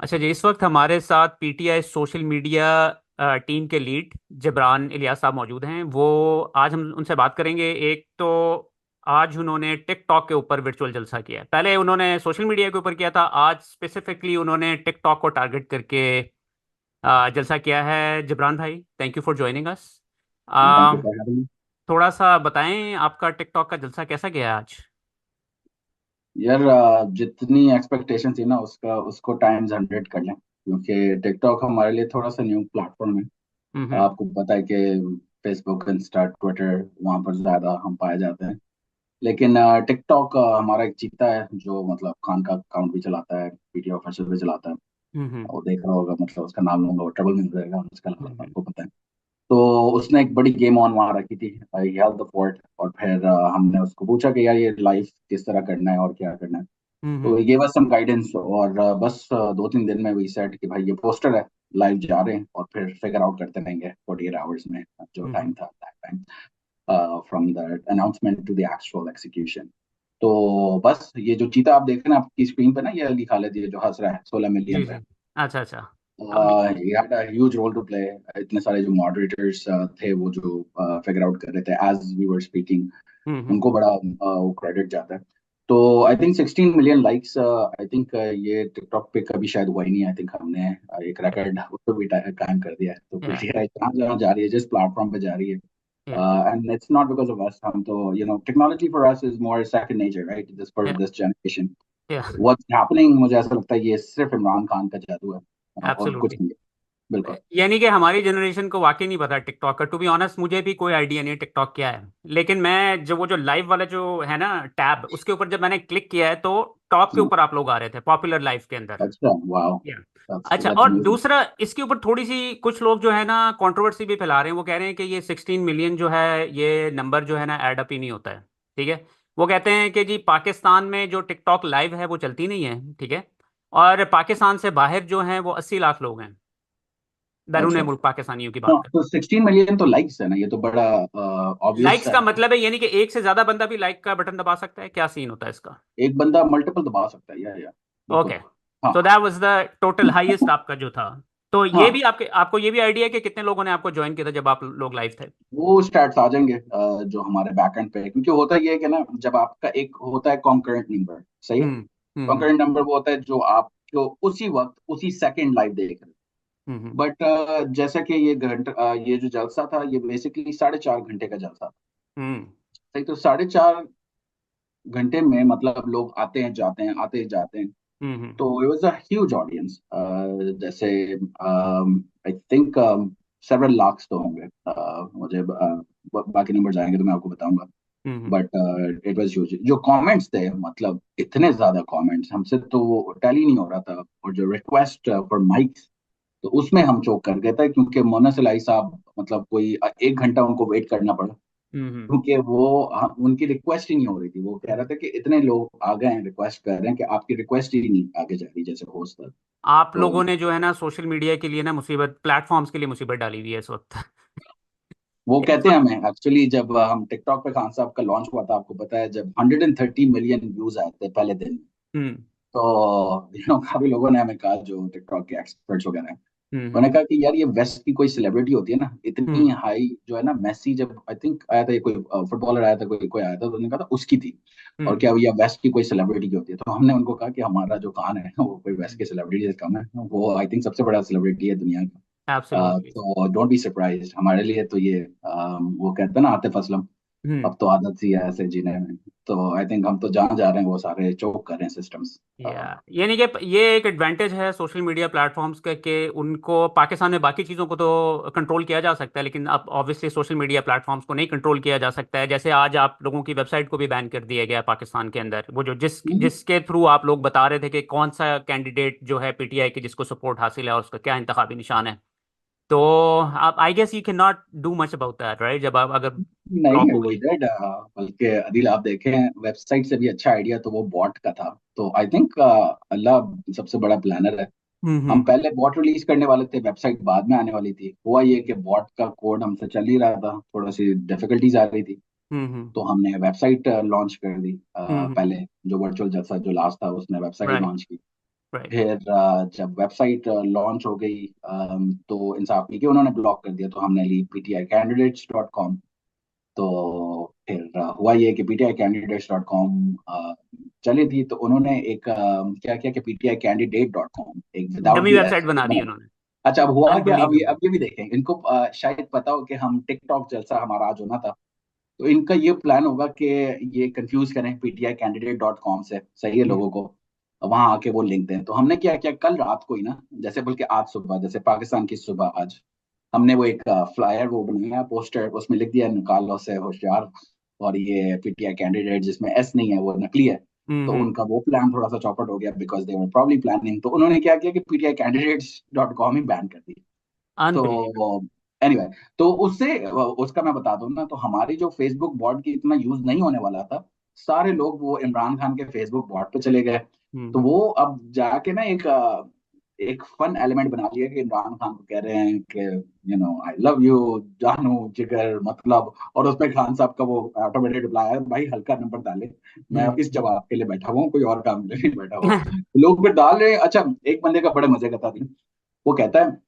अच्छा जी, इस वक्त हमारे साथ पीटीआई सोशल मीडिया टीम के लीड जबरान इलियास साहब मौजूद हैं। वो आज हम उनसे बात करेंगे। एक तो आज उन्होंने टिकटॉक के ऊपर वर्चुअल जलसा किया है। पहले उन्होंने सोशल मीडिया के ऊपर किया था, आज स्पेसिफिकली उन्होंने टिकटॉक को टारगेट करके जलसा किया है। जबरान भाई, thank you for joining us. Thank you for having. थोड़ा सा बताएं आपका टिकटॉक का जलसा कैसा गया आज। यार जितनी एक्सपेक्टेशन थी ना उसका उसको टाइम्स 100 कर लें, क्योंकि टिकटॉक हमारे लिए थोड़ा सा न्यू प्लेटफॉर्म है। हम्म। आपको पता है कि फेसबुक, इंस्टा, ट्विटर वहाँ पर ज़्यादा हम पाए जाते हैं। लेकिन टिकटॉक हमारा एक चीता है जो मतलब खान का अकाउंट भी चलाता है, पीटी ऑफिशियल भी चलाता है। हम्म। वो देख रहा होगा, मतलब उसका नाम लूंगा वो ट्रबल मिल जाएगा उसका नाम, हम्म। आपको पता है। तो उसने एक बड़ी गेम ऑन वहाँ रखी थी, आई हेल्ड द फोर्ट। और फिर हमने उसको पूछा कि यार ये लाइव किस तरह करना है और क्या करना है। तो हम्म। He gave us some guidance, और बस 2-3 दिन में वी सेट कि भाई ये पोस्टर है, लाइव जा रहे हैं, और फिर फिगर आउट करते रहेंगे 48 आवर्स में जो हम्म। टाइम था that time, from the announcement to the actual execution. तो बस ये जो चीता आप देख रहे हैं आपकी स्क्रीन पे ना, ये अली खालिद, ये जो हंस रहा है 16 मिलियन जी पे। जी। अच्छा अच्छा। अभी। he had a huge role to play। इतने सारे जो मॉडरेटर्स थे वो जो फिगर आउट कर रहे थे एज वी वर स्पीकिंग, हम्म। उनको बड़ा वो क्रेडिट जाता है। तो I think 16 million likes, I think ये टिकटॉक पे कभी शायद हुआ ही नहीं। आई थिंक हमने एक रिकॉर्ड उस पर भी कायम कर दिया है। तो या पीटीआई जहाँ जहाँ जा रही है, जिस प्लेटफॉर्म पे जा रही है, या and it's not because of us. हम तो technology for us is more second nature, right, this for या दिस जनरेशन। या व्हाट्स हैपनिंग, मुझे ऐसा लगता है ये सिर्फ इमरान खान का जादू है, और कुछ एब्सोल्युटली। नहीं है। बिल्कुल। यानी कि हमारी जनरेशन को वाकई नहीं पता टिकटॉक का। टू बी ऑनेस्ट, मुझे भी कोई आइडिया नहीं है टिकटॉक क्या है। लेकिन मैं जो वो जो लाइव वाला जो है ना टैब, उसके ऊपर जब मैंने क्लिक किया है तो टॉप के जी। ऊपर आप लोग आ रहे थे पॉपुलर लाइव के अंदर। अच्छा, वाह। या अच्छा, दैट्स और अमेजिंग। दूसरा इसके ऊपर थोड़ी सी कुछ लोग जो है ना कंट्रोवर्सी भी फैला रहे हैं। वो कह रहे हैं कि ये 16 मिलियन जो है ये नंबर जो है ना ऐड अप ही नहीं होता है। ठीक है। वो कहते हैं कि जी पाकिस्तान में जो टिकटॉक लाइव है वो चलती नहीं है। ठीक है। और पाकिस्तान से बाहर जो हैं वो 80 लाख लोग हैं। बैरून अच्छा। मुल्क पाकिस्तानियों की हाँ, बात तो करते 16 मिलियन तो लाइक्स है ना, ये तो बड़ा हैं। ऑब्वियस लाइक्स सा का है। मतलब है यानी कि एक से ज्यादा बंदा भी लाइक का बटन दबा सकता है। क्या सीन होता है इसका? एक बंदा मल्टीपल दबा सकता है, या बिल्कुल। ओके। हाँ so that was the total highest आपका जो था। तो ये हाँ, भी आपके आपको ये भी आइडिया है कि कितने लोगों ने आपको ज्वाइन किया था जब आप लोग लाइव थे? वो स्टैट्स आ जाएंगे जो हमारे बैकएंड पे है। क्योंकि होता ये है कि ना, जब आपका एक होता है कॉन्करेंट नंबर, सही है। हम्म। हम्म। कॉन्करेंट नंबर वो होता है जो आपको उसी वक्त उसी सेकंड लाइव देख रहे हैं। हम्म। बट जैसा कि ये जो जलसा था, ये बेसिकली 4.5 घंटे का जलसा था। हम्म। सही, तो 4.5 घंटे में मतलब लोग आते हैं जाते हैं, आते हैं जाते हैं। हम्म। तो it was a huge audience. जैसे आई थिंक सेवरल लाख्स तो होंगे। मुझे बाकी नंबर जाएंगे तो मैं आपको बताऊंगा। Hmm. But it was huge. जो कमेंट्स थे, मतलब इतने ज्यादा कमेंट्स, हमसे तो टैली ही नहीं हो रहा था। और जो रिक्वेस्ट फॉर माइक्स, तो उसमें हम चोक कर गए थे, क्योंकि मोना सिलाई साहब, मतलब कोई 1 घंटा उनको वेट करना पड़ा। हम्म। क्योंकि उनकी रिक्वेस्ट ही नहीं हो रही थी। वो कह रहे थे कि इतने लोग आ गए हैं, रिक्वेस्ट कर रहे हैं कि आपकी रिक्वेस्ट ही नहीं आगे जा रही जैसे होस्ट था। आप तो लोगों ने जो है ना सोशल मीडिया के लिए ना मुसीबत, प्लेटफॉर्म्स के लिए मुसीबत डाली हुई है इस वक्त। वो इस कहते हैं वक्त। हमें, एक्चुअली जब हम टिकटॉक पे खान साहब का लॉन्च हुआ था, आपको पता है, जब 130 मिलियन व्यूज आए थे पहले दिन, हम्म। तो काफी लोगों ने हमें कहा, जो टिकटॉक के एक्सपर्ट्स वगैरह हैं, हम्म। उन्होंने कहा कि यार ये वेस्ट की कोई सेलिब्रिटी होती है ना, इतनी हम्म। हाई जो है ना, मेसी जब आई थिंक आया था, ये कोई फुटबॉलर आया था, कोई आया था, तो उन्होंने कहा था उसकी थी। और हम्म। क्या ये वेस्ट की कोई सेलिब्रिटी की होती है? तो हमने उनको कहा कि हमारा जो कान है वो कोई वेस्ट की सेलिब्रिटी से कम है। वो आई थिंक सबसे बड़ा सेलिब्रिटी है दुनिया का। एब्सोल्युटली। तो डोंट बी सरप्राइज, हमारे लिए तो ये वो कहते हैं ना, आतिफ असलम, हम्म। अब तो आदत सी है ऐसे जीने में। तो आई थिंक हम तो जहाँ जा रहे हैं वो सारे चोक कर रहे हैं सिस्टम्स। या यानी कि ये एक एडवांटेज है सोशल मीडिया प्लेटफॉर्म्स का कि उनको पाकिस्तान में बाकी चीज़ों को तो कंट्रोल किया जा सकता है, लेकिन अब ऑब्वियसली सोशल मीडिया प्लेटफॉर्म्स को नहीं कंट्रोल किया जा सकता है। जैसे आज आप लोगों की वेबसाइट को भी बैन कर दिया गया है पाकिस्तान के अंदर। वो जो जिसके थ्रू आप लोग बता रहे थे कि कौन सा कैंडिडेट जो है पीटीआई की जिसको सपोर्ट हासिल है और उसका क्या इंतखाबी निशान है। तो आप I guess you can not do much about that, right? जब आप अगर ब्लॉक नहीं, हो वो गई। डिड। बल्कि अदिल, आप देखें, वेबसाइट से भी अच्छा आइडिया तो वो बॉट का था। तो आई थिंक अल्लाह सबसे बड़ा प्लानर है। हम हम्म। पहले बॉट रिलीज करने वाले थे, वेबसाइट बाद में आने वाली थी। हुआ ये कि बॉट का कोड हमसे चल ही रहा था, थोड़ा सी डिफिकल्टीज आ रही थी। हम्म। तो हमने वेबसाइट लॉन्च कर दी। हम्म। पहले जो वर्चुअल जलसा जो लास्ट था उसने वेबसाइट राइट। लॉन्च की। राइट। फिर जब वेबसाइट लॉन्च हो गई तो इंसाफ ने कि उन्होंने ब्लॉक कर दिया, तो हमने ली pticandidates.com। तो फिर हुआ ये कि pticandidates.com चली थी, तो उन्होंने एक क्या किया कि ptiCandidate.com एक विदाउट डमी दी वेबसाइट एस बना दी बना। उन्होंने। अच्छा, अब हुआ क्या, अनबिलीवेबल। अब ये भी देखें इनको, शायद पता हो कि हम टिकटॉक जलसा हमारा आज होना था, तो इनका ये प्लान होगा कि ये कंफ्यूज करें ptiCandidate.com से, सही है, लोगों को वहां आके वो लिंक दें। तो हमने क्या किया कल रात को ही ना, जैसे बल्कि आज सुबह, जैसे पाकिस्तान की सुबह आज, हमने वो एक फ्लायर वो बनाया, पोस्टर, उसमें लिख दिया निकालो से होशियार, और ये पीटीआई कैंडिडेट जिसमें एस नहीं है वो नकली है। तो हम्म। उनका वो प्लान थोड़ा सा चौपट हो गया, because they were probably planning. तो उन्होंने क्या किया कि ptiCandidates.com ही बैन कर दी। अनबिलीवेबल। तो एनीवे, तो उससे उसका मैं बता दूं ना, तो हमारी जो फेसबुक बॉट की इतना यूज नहीं होने वाला था, सारे लोग वो इमरान खान के फेसबुक बॉट पे चले गए। तो हम्म। वो अब जाके ना एक फन एलिमेंट बना लिया कि इमरान खान को कह रहे हैं कि आई लव यू जानू जिगर, मतलब, और उसमें खान साहब का वो ऑटोमेटेड रिप्लाई है, भाई हल्का नंबर डाले, मैं हम्म। इस जवाब के लिए बैठा हुआ हूँ, कोई और काम के लिए नहीं बैठा हुआ। लोग फिर डाल रहे हैं। अच्छा, एक बंदे का बड़े मजे का था, वो कहता है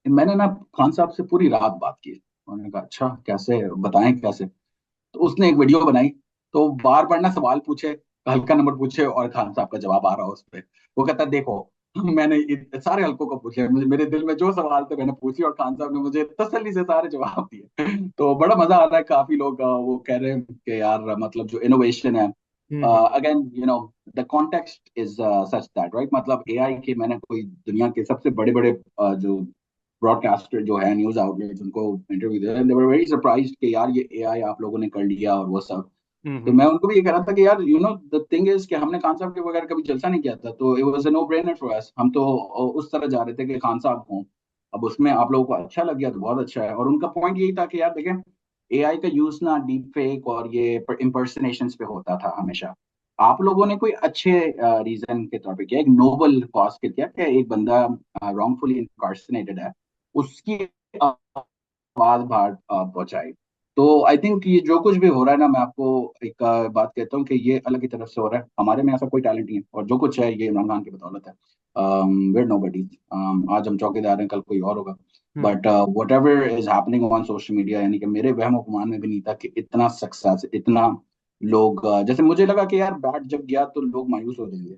मैंने ना खान साहब से पूरी रात बात की। उन्होंने कहा अच्छा कैसे, बताएं कैसे। तो उसने एक वीडियो बनाई, तो बार बार ना सवाल पूछे, हल्का नंबर पूछे, और खान साहब का जवाब आ रहा उस पे। वो कहता देखो, मैंने सारे हल्कों को पूछे, मेरे दिल में जो सवाल थे मैंने पूछे, और खान साहब ने मुझे तसल्ली से सारे जवाब दिए। तो बड़ा मजा आ रहा है, काफी लोग वो कह रहे हैं कि यार मतलब जो इनोवेशन है, hmm. Again the context is such that, right, मतलब एआई के, मैंने कोई दुनिया के सबसे बड़े बड़े जो ब्रॉडकास्टर जो है, न्यूज आउटलेट्स, उनको interview they, they were very surprised कि यार ये एआई आप लोगों ने कर लिया और वो सब। तो हम्म। मैं उनको भी ये कह रहा था कि यार द थिंग इज कि हमने खान साहब के बगैर कभी जलसा नहीं किया था, तो it was a no brainer for us. हम तो उस तरह जा रहे थे कि खान साहब हों। अब उसमें आप लोगों को अच्छा लग गया तो बहुत अच्छा है, और उनका पॉइंट यही था कि यार देखें, एआई का यूज ना डीप फेक और ये इम्पर्सनेशन पे होता था हमेशा। आप लोगों ने कोई अच्छे रीजन के तौर पे किया, एक नोबल कॉज के किया कि एक बंदा रॉन्गफुली इनकार्सनेटेड है, उसकी आवाज बाहर पहुंचाई। तो आई थिंक ये जो कुछ भी हो रहा है ना, मैं आपको एक बात कहता हूँ कि ये अलग की तरफ से हो रहा है, हमारे में ऐसा कोई टैलेंट नहीं है, और जो कुछ है ये इमरान खान की बदौलत है। वेर नो बडी, आज हम चौकीदार हैं, कल कोई और होगा। Hmm. But whatever is happening on social media, यानी कि मेरे वहम गुमान में भी नहीं था कि इतना सक्सेस, इतना लोग जैसे मुझे लगा कि यार बैट जब गया तो लोग मायूस हो जाएंगे,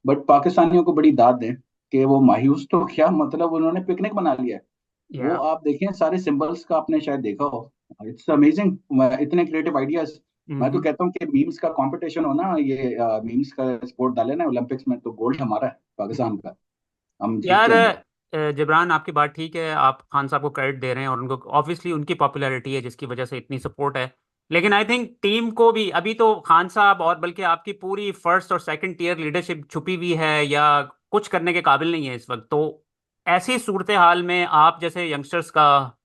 बट पाकिस्तानियों को बड़ी दाद दें कि वो मायूस तो क्या, मतलब उन्होंने पिकनिक बना लिया है। वो या। आप देखें सारे सिंबल्स का, आपने शायद देखा हो, इट्स अमेजिंग, इतने क्रिएटिव आइडियाज। मैं तो हम्म। कहता हूँ कि मीम्स का कंपटीशन हो ना, ये मीम्स का स्पोर्ट डाले ना ओलंपिक्स में, तो गोल्ड हमारा है, पाकिस्तान का, हम जीत यार के आएंगे। जिब्रान, आपकी बात ठीक है, आप खान साहब को क्रेडिट दे रहे हैं और उनको ऑब्वियसली उनकी पॉपुलैरिटी है जिसकी वजह से इतनी सपोर्ट है। लेकिन आई थिंक टीम को भी अभी तो खान साहब और बल्कि आपकी पूरी फर्स्ट और सेकंड टीयर लीडरशिप छुपी हुई है या कुछ करने के काबिल नहीं है इस वक्त। तो ऐसी सूरत हाल में आप जैसे यंगस्टर्स का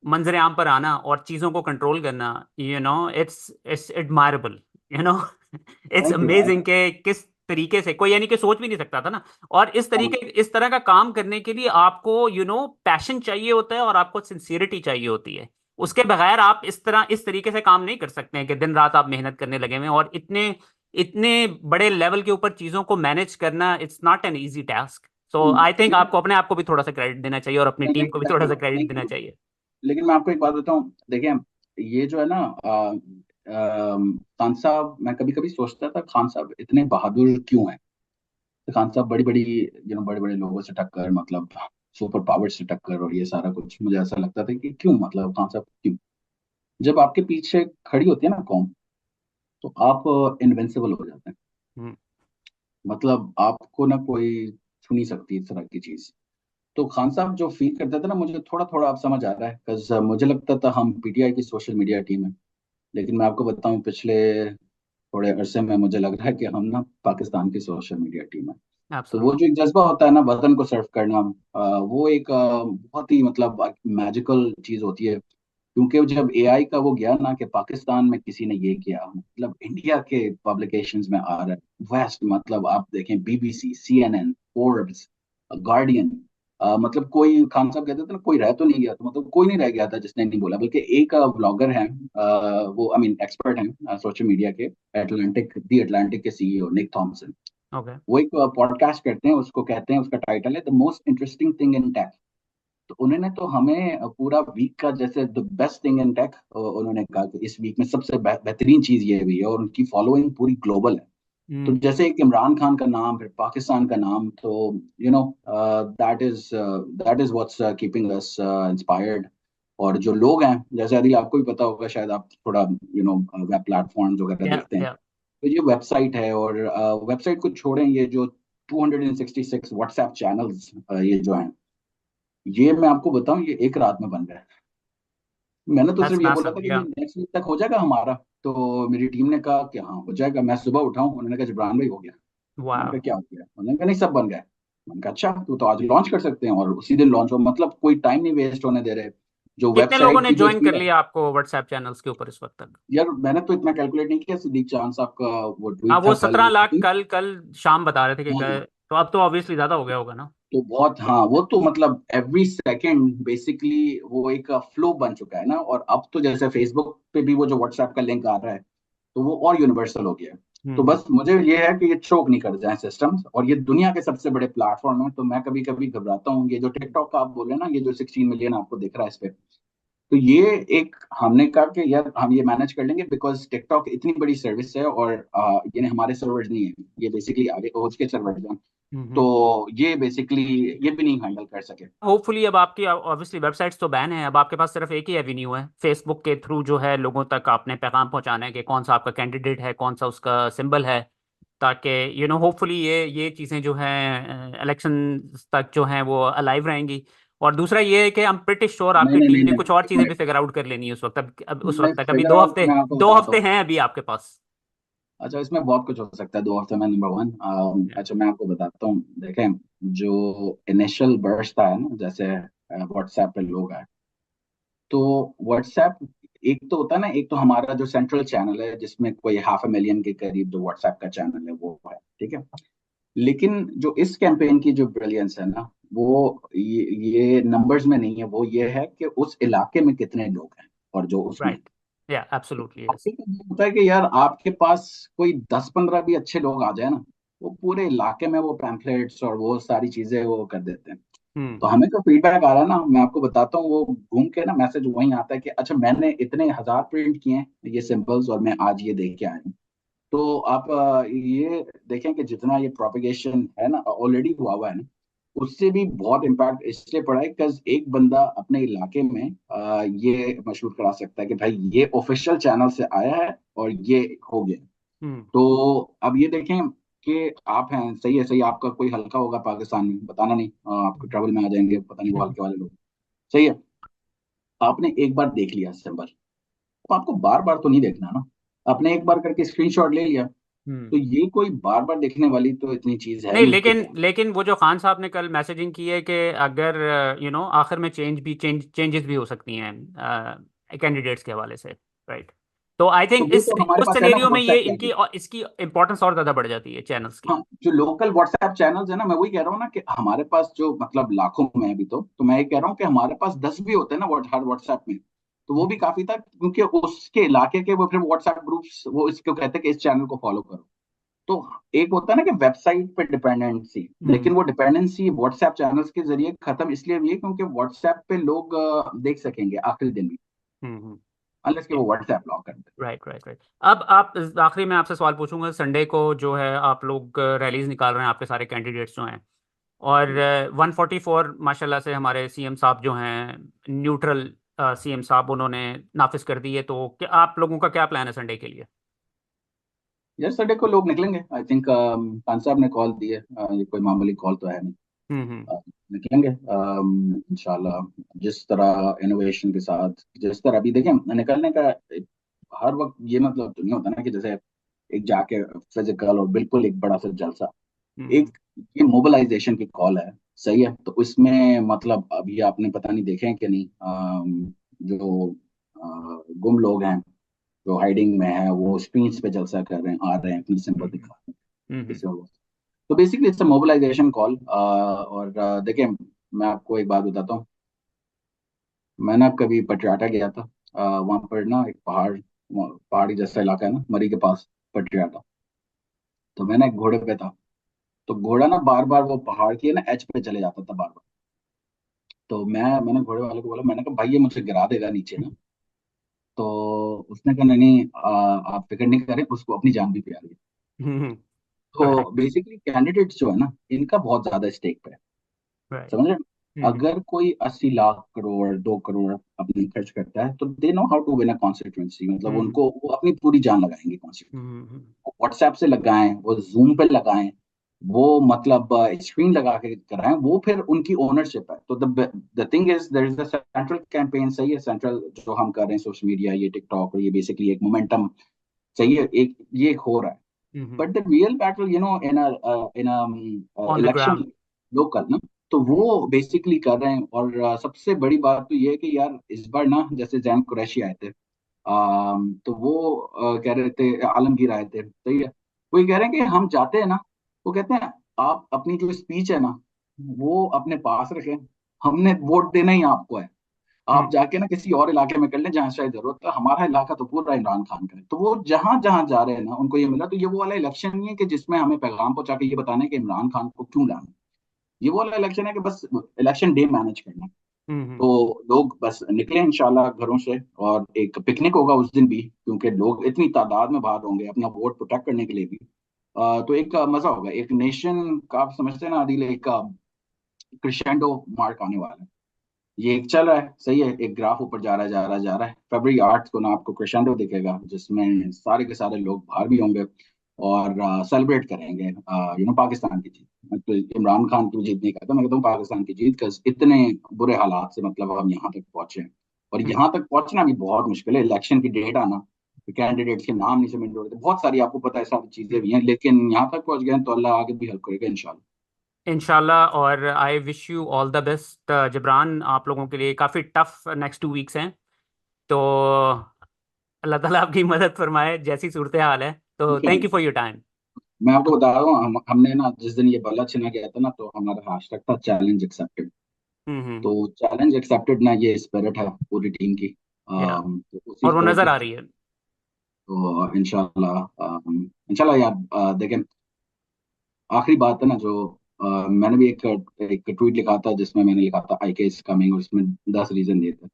मंजर आम पर आना और चीज़ों को कंट्रोल करना, it's it's admirable. You know it's thank you amazing कि किस तरीके से कोई यानी कि सोच भी नहीं सकता था ना। और इस तरह का काम करने के लिए आपको पैशन चाहिए होता है और आपको सिंसियरिटी चाहिए होती है। उसके बगैर आप इस तरीके से काम नहीं कर सकते हैं कि दिन रात आप मेहनत करने लगे हुए हैं और इतने इतने बड़े लेवल के ऊपर चीज़ों को मैनेज करना, it's not an easy task. So I think आपको अपने आप को भी थोड़ा सा क्रेडिट देना चाहिए और अपनी टीम को भी थोड़ा थैंक सा यू क्रेडिट थैंक देना यू। चाहिए। लेकिन मैं आपको एक बात बताऊं, देखिए, ये जो है ना, खान साहब, मैं कभी कभी सोचता था खान साहब इतने बहादुर क्यों हैं। तो खान साहब बड़ी बड़ी बड़े बड़े लोगों से टक्कर, मतलब सुपर पावर से टक्कर, और ये सारा कुछ मुझे ऐसा लगता था कि क्यों, मतलब खान साहब क्यों। जब आपके पीछे खड़ी होती है ना कौम, तो आप इनविंसिबल हो जाते हैं, हम्म। मतलब आपको ना कोई छू नहीं सकती इस तरह की चीज। तो खान साहब जो फील करते थे ना, मुझे थोड़ा थोड़ा अब समझ आ रहा है, बिकॉज मुझे लगता था हम पीटीआई की सोशल मीडिया टीम है, लेकिन मैं आपको बताऊं पिछले थोड़े अरसे में मुझे लग रहा है कि हम ना पाकिस्तान की सोशल मीडिया टीम है। तो वो एब्सोल्युटली। जो एक जज्बा होता है ना वतन को सर्व करना, वो एक बहुत ही मतलब मैजिकल चीज होती है। क्योंकि जब एआई का वो गया ना कि पाकिस्तान में किसी ने ये किया, मतलब इंडिया के पब्लिकेशंस में आ रहा है, वेस्ट, मतलब आप देखें बीबीसी, सीएनएन, फोर्ब्स, गार्डियन, मतलब कोई, खान साहब कहते थे ना कोई रह तो नहीं गया, तो मतलब कोई नहीं रह गया था जिसने नहीं बोला, बल्कि एक ब्लॉगर हैं, वो आई मीन एक्सपर्ट हैं सोशल मीडिया के, अटलांटिक, दी अटलांटिक के सीईओ निक थॉमसन। ओके। वो एक पॉडकास्ट करते हैं, उसको कहते हैं, उसका टाइटल है the most interesting thing in tech. तो उन्होंने तो हमें पूरा वीक का जैसे the best thing in tech, उन्होंने कहा कि इस वीक में सबसे बेहतरीन चीज ये भी है, और उनकी फॉलोइंग पूरी ग्लोबल है। तो हम्म। जैसे एक इमरान खान का नाम, फिर पाकिस्तान का नाम, तो you know that is what's keeping us inspired. और जो लोग हैं, जैसे अभी आपको भी पता होगा, शायद आप थोड़ा वेब प्लेटफॉर्म्स वगैरह या देखते हैं। या तो ये वेबसाइट है, और वेबसाइट को छोड़ें, ये जो 266 व्हाट्सएप चैनल्स ये जो हैं, ये मैं आपको बताऊं, ये एक रात में बन गए। मैंने तो दैट्स सिर्फ ये बोला था मैसिव। कि या ये नेक्स्ट वीक तक हो जाएगा हमारा। तो मेरी टीम ने कहा कि हाँ हो जाएगा। मैं सुबह उठाऊं, उन्होंने कहा जबरान भाई हो गया। मैंने कहा वाह। क्या हो गया? उन्होंने कहा नहीं, सब बन गए। मैंने कहा अच्छा, तो आज लॉन्च कर सकते हैं, और उसी दिन लॉन्च हो, मतलब कोई टाइम नहीं वेस्ट होने दे रहे। जो कितने लोगों वेबसाइट ने की जो ज्वाइन कर स्पीड है, लिया आपको व्हाट्सएप चैनल्स के ऊपर इस वक्त तक? यार मैंने तो इतना कैलकुलेट नहीं किया। सिद्दीक चांद साहब का वो हाँ, ट्वीट था वो कल, 17 लाख कल कल शाम बता रहे थे कि हाँ, तो अब तो ऑब्वियसली ज्यादा हो गया होगा ना? तो बहुत, हाँ, वो तो मतलब एवरी सेकंड बेसिकली वो एक फ्लो बन चुका है ना। और अब तो जैसे फेसबुक पे भी वो जो व्हाट्सएप का लिंक आ रहा है, तो वो और यूनिवर्सल हो गया है। तो हम्म। बस मुझे ये है कि ये चोक नहीं कर जाए सिस्टम्स, और ये दुनिया के सबसे बड़े प्लेटफॉर्म है। तो मैं कभी कभी घबराता हूँ, ये जो टिकटॉक का आप बोले ना, ये जो 16 मिलियन आपको दिख रहा है इस पे, तो ये एक, हमने कहा कि यार हम ये मैनेज कर लेंगे, बिकॉज टिकटॉक इतनी बड़ी सर्विस है, और ये हमारे सर्वर्स नहीं है, ये बेसिकली आगे पहुंच के सर्वर्स हैं। हम्म। तो ये बेसिकली ये भी नहीं हैंडल कर सके। होपफुली अब आपकी ऑब्वियसली वेबसाइट्स तो बैन है, अब आपके पास सिर्फ एक ही एवेन्यू है, फेसबुक के थ्रू जो है लोगों तक आपने पैगाम पहुंचाना है कि कौन सा आपका कैंडिडेट है, कौन सा उसका सिंबल है, ताकि होपफुली ये चीज़ें जो हैं इलेक्शन तक जो हैं वो अलाइव रहेंगी। और दूसरा ये है कि हम प्रिटी श्योर नहीं आपकी नहीं टीम नहीं ने नहीं, कुछ और एक चीज़ें भी मिनट। फिगर आउट कर लेनी है उस वक्त, अब उस मैं वक्त तक अभी फिगर दो आउट हफ्ते मैं आपको दो बताता हफ्ते हूँ। हैं अभी आपके पास। अच्छा, इसमें बहुत कुछ हो सकता है 2 हफ्ते में, नंबर वन। अच्छा, मैं आपको बताता हूँ। देखें, जो इनिशियल बर्स्ट था ना, जैसे व्हाट्सएप पे लोग आए, तो व्हाट्सएप एक तो होता है ना, एक तो हमारा जो सेंट्रल चैनल है, जिसमें कोई 500,000 के करीब जो व्हाट्सएप का चैनल है वो है, ठीक है। लेकिन जो इस कैंपेन की जो ब्रिलियंस है ना, वो ये नंबर्स में नहीं है, वो ये है कि उस इलाके में कितने लोग हैं, और जो उसमें राइट। या एब्सोल्युटली यस। आपको क्या होता है कि यार आपके पास कोई 10-15 भी अच्छे लोग आ जाए ना, वो पूरे इलाके में वो पैम्फलेट्स और वो सारी चीजें वो कर देते हैं। तो हम्म। हमें तो फीडबैक आ रहा है ना, मैं आपको बताता हूँ, वो घूम के ना मैसेज वहीं आता है कि अच्छा मैंने इतने हजार प्रिंट किए हैं ये सिंबल्स, और मैं आज ये देख के आया हूँ। तो आप ये देखें कि जितना ये प्रोपिगेशन है ना, ऑलरेडी हुआ हुआ है ना, उससे भी बहुत इम्पैक्ट इसलिए पड़ा है बिकॉज एक बंदा अपने इलाके में ये मशहूर करा सकता है कि भाई ये ऑफिशियल चैनल से आया है और ये हो गया। हम्म। तो अब ये देखें कि आप हैं, सही है, सही, आपका कोई हल्का होगा पाकिस्तान में, बताना नहीं, आपको ट्रैवल में आ जाएंगे, पता नहीं वो हल्के वाले लोग, सही है। आपने एक बार देख लिया सिंबल, तो आपको बार बार तो नहीं देखना ना। आपने एक बार करके स्क्रीनशॉट ले लिया, हम्म। तो ये कोई बार बार देखने वाली तो इतनी चीज है नहीं, नहीं कि लेकिन लेकिन वो जो खान साहब ने कल मैसेजिंग की है कि अगर आखिर में चेंजेस भी हो सकती हैं कैंडिडेट्स के हवाले से, राइट? तो आई तो थिंक वो इस तो हमारे उस पास है ना सिनेरियो में ये व्हाट्सएप इनकी चैनल। और इसकी इंपॉर्टेंस और ज्यादा बढ़ जाती है चैनल्स की। हाँ, जो लोकल व्हाट्सएप चैनल्स है ना, मैं वही कह रहा हूँ ना कि हमारे पास जो मतलब लाखों में है अभी, तो मैं ये कह रहा हूँ कि हमारे पास 10 भी होते हैं ना हर व्हाट्सएप में, तो वो भी काफी था, क्योंकि उसके इलाके के वो फिर व्हाट्सएप ग्रुप्स वो इसको कहते हैं कि इस चैनल को फॉलो करो। तो एक होता है ना कि वेबसाइट पे डिपेंडेंसी, हम्म। लेकिन वो डिपेंडेंसी व्हाट्सएप चैनल्स के जरिए खत्म इसलिए हुई है क्योंकि व्हाट्सएप पे लोग देख सकेंगे आखिरी दिन भी, हम्म। अनलेस कि वो व्हाट्सएप लॉक कर दे। Right, right, right. अब आप आखिरी में आपसे सवाल पूछूंगा, संडे को जो है आप लोग रैलीज निकाल रहे हैं, आपके सारे कैंडिडेट्स जो हैं, और 144 माशाल्लाह से हमारे सीएम साहब जो हैं न्यूट्रल सीएम साहब, उन्होंने नाफिज कर दी है, तो क्या आप लोगों का क्या प्लान है संडे के लिए? यस्टरडे को लोग निकलेंगे, आई थिंक खान साहब ने कॉल दी है, ये कोई मामूली कॉल तो है नहीं। हम्म। निकलेंगे इंशाल्लाह, जिस तरह इनोवेशन के साथ, जिस तरह अभी देखें निकलने का हर वक्त ये मतलब तो नहीं होता ना कि जैसे एक जाके फिजिकल और बिल्कुल एक बड़ा सा जलसा, हम्म। एक ये मोबिलाइजेशन की कॉल है, सही है। तो इसमें मतलब अभी आपने पता नहीं देखे हैं कि नहीं, जो गुम लोग हैं, जो हाइडिंग में है, वो स्क्रीन्स पे जलसा कर रहे हैं, आ रहे हैं, अपनी सिंबल हम्म। दिखा रहे हैं हम्म। किसी और को। तो basically it's a mobilisation call. और देखिए, मैं आपको एक बात बताता हूँ। मैं ना कभी पटियाला गया था, वहां पर ना एक पहाड़ी जैसा इलाका है ना, मरी के पास, पटियाला। तो मैं ना एक घोड़े पे था, तो घोड़ा ना बार बार वो पहाड़ की है ना एज पे चले जाता था बार बार। तो मैंने घोड़े वाले को बोला, मैंने कहा भाई ये मुझे गिरा देगा नीचे ना। तो उसने कहा नहीं नहीं, आप फिक्र नहीं करें, उसको अपनी जान भी प्यारी है। तो राइट। बेसिकली कैंडिडेट्स जो है ना, इनका बहुत ज्यादा स्टेक पे है, राइट। समझ रहे हैं? अगर कोई 80 लाख करोड़ 2 करोड़ अपने खर्च करता है तो they know how to win a constituency, मतलब उनको वो अपनी पूरी जान लगाएंगे कॉन्स्टिट्यूंसी। व्हाट्सएप से लगाएं, वो जूम पे लगाएं, वो मतलब स्क्रीन लगा के कराएं, वो फिर उनकी ओनरशिप है। तो the thing is there is a central campaign, सही है, सेंट्रल जो हम कर रहे हैं सोशल मीडिया, ये टिकटॉक, और ये बेसिकली एक मोमेंटम, सही है, एक ये एक हो रहा है। But the real battle in on the election ground. Local ना, तो वो बेसिकली कर रहे हैं। और सबसे बड़ी बात तो ये है कि यार इस बार ना, जैसे जैन कुरैशी आए थे, तो वो कह रहे थे, आलमगीर आए थे, सही है, वो ये कह रहे हैं कि हम जाते हैं ना, वो कहते हैं आप अपनी जो स्पीच है ना वो अपने पास रखें, हमने वोट देना ही आपको है, आप जाके ना किसी और इलाके में कर लें जहां शायद जरूरत है, हमारा इलाका तो पूरा इमरान खान का है। तो वो जहां जहां जा रहे हैं ना उनको ये मिला। तो ये वो वाला इलेक्शन नहीं है कि जिसमें हमें पैगाम पहुंचा के ये बताना है कि इमरान खान को क्यों लाना है। ये वो वाला इलेक्शन है कि बस इलेक्शन डे मैनेज करना है। तो लोग बस निकले इंशाल्लाह घरों से, और एक पिकनिक होगा उस दिन भी, क्योंकि लोग इतनी तादाद में बाहर होंगे अपना वोट प्रोटेक्ट करने के लिए भी। तो एक मजा होगा, एक नेशन का, आप समझते हैं ना आदिल, एक क्रिशेंडो मार्क आने वाला है। ये एक चल रहा है, सही है, एक ग्राफ ऊपर जा रहा है, जा रहा है, जा रहा है। February 8 को ना आपको क्रिशेंडो दिखेगा, जिसमें सारे के सारे लोग बाहर भी होंगे और सेलिब्रेट करेंगे पाकिस्तान की जीत। मैं तो इमरान खान की जीत नहीं कहता, मैं कहता हूँ पाकिस्तान की जीत, because इतने बुरे हालात से मतलब हम यहाँ तक पहुंचे हैं। और यहाँ तक पहुंचना भी बहुत मुश्किल है, इलेक्शन की डेट आना, कैंडिडेट्स के नाम नहीं सबमिट हो रहे थे, बहुत सारी आपको पता है सारी चीजें भी हैं, लेकिन यहाँ तक पहुंच गए हैं, तो अल्लाह आगे भी हेल्प करेगा इंशाल्लाह। इंशाल्लाह। और I wish you all the best Jibran. आप लोगों के लिए काफ़ी टफ नेक्स्ट 2 वीक्स हैं। तो अल्लाह ताला आपकी मदद फरमाए जैसी सूरत हाल है। तो ठीक है, thank you for your time. मैं आपको बता रहा हूँ, हमने ना जिस दिन ये बल्ला छिना गया था ना, तो हमारा हैशटैग था चैलेंज एक्सेप्टेड। हम्म। तो चैलेंज एक्सेप्टेड ना, ये स्पिरिट है पूरी टीम की। या। तो उसी और वो स्पिरिट नज़र के आ साथ, रही है। तो इंशाल्लाह, इंशाल्लाह यार, देखें, आखिरी बात है ना जो, मैंने भी एक ट्वीट लिखा था जिसमें मैंने लिखा था आई के इज कमिंग, और उसमें 10 रीजन दिए थे।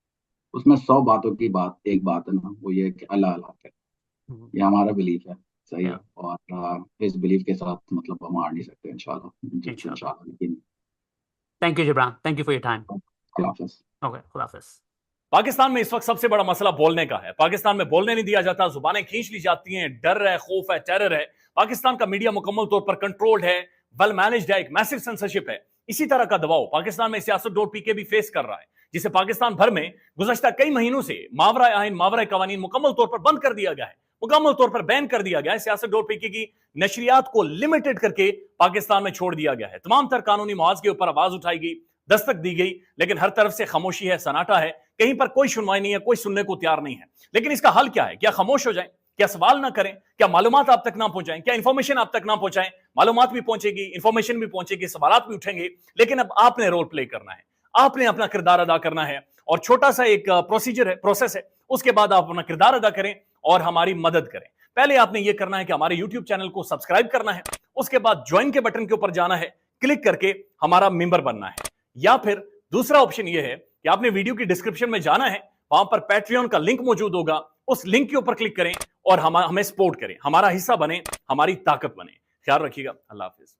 उसमें 100 बातों की बात, एक बात है ना, वो ये है कि अल्लाह अल्लाह है। ये हमारा बिलीफ है, सही है, या। और इस बिलीफ के साथ मतलब हम हार नहीं सकते इंशाल्लाह, जीत इंशाल्लाह। इंशाल्लाह, लेकिन thank you Jabran, thank you for your time. अल्लाह हाफ़िज़। ओके, खुदा हाफिज। पाकिस्तान में इस वक्त सबसे बड़ा मसला बोलने का है। पाकिस्तान में बोलने नहीं दिया जाता, जुबानें खींच ली जाती हैं, डर है, खौफ है, टेरर है। पाकिस्तान का मीडिया मुकम्मल तौर पर कंट्रोल्ड है, वेल मैनेज्ड है, एक मैसिव सेंसरशिप है। इसी तरह का दबाव पाकिस्तान में सियासत.pk भी फेस कर रहा है, जिसे पाकिस्तान भर में गुज़श्ता कई महीनों से मावरा आइन, मावरा कवानीन मुकम्मल तौर पर बंद कर दिया गया है, मुकम्मल तौर पर बैन कर दिया गया है। सियासत.pk की नशरियात को लिमिटेड करके पाकिस्तान में छोड़ दिया गया है। तमाम तर कानूनी मुआवजे के ऊपर आवाज उठाई गई, दस्तक दी गई, लेकिन हर तरफ से खामोशी है, सन्नाटा है, कहीं पर कोई सुनवाई नहीं है, कोई सुनने को तैयार नहीं है। लेकिन इसका हल क्या है? क्या खामोश हो जाएं? क्या सवाल ना करें? क्या मालूमात आप तक ना पहुंचाएं? क्या इंफॉर्मेशन आप तक ना पहुंचाएं? मालूमात भी पहुंचेगी, इंफॉर्मेशन भी पहुंचेगी, सवालात भी उठेंगे, लेकिन अब आपने रोल प्ले करना है, आपने अपना किरदार अदा करना है। और छोटा सा एक प्रोसीजर है, प्रोसेस है, उसके बाद आप अपना किरदार अदा करें और हमारी मदद करें। पहले आपने यह करना है कि हमारे यूट्यूब चैनल को सब्सक्राइब करना है, उसके बाद ज्वाइन के बटन के ऊपर जाना है, क्लिक करके हमारा मेंबर बनना है। या फिर दूसरा ऑप्शन यह है कि आपने वीडियो की डिस्क्रिप्शन में जाना है, वहां पर पैट्रियन का लिंक मौजूद होगा, उस लिंक के ऊपर क्लिक करें और हमें सपोर्ट करें, हमारा हिस्सा बने, हमारी ताकत बने। ख्याल रखिएगा। अल्लाह हाफिज।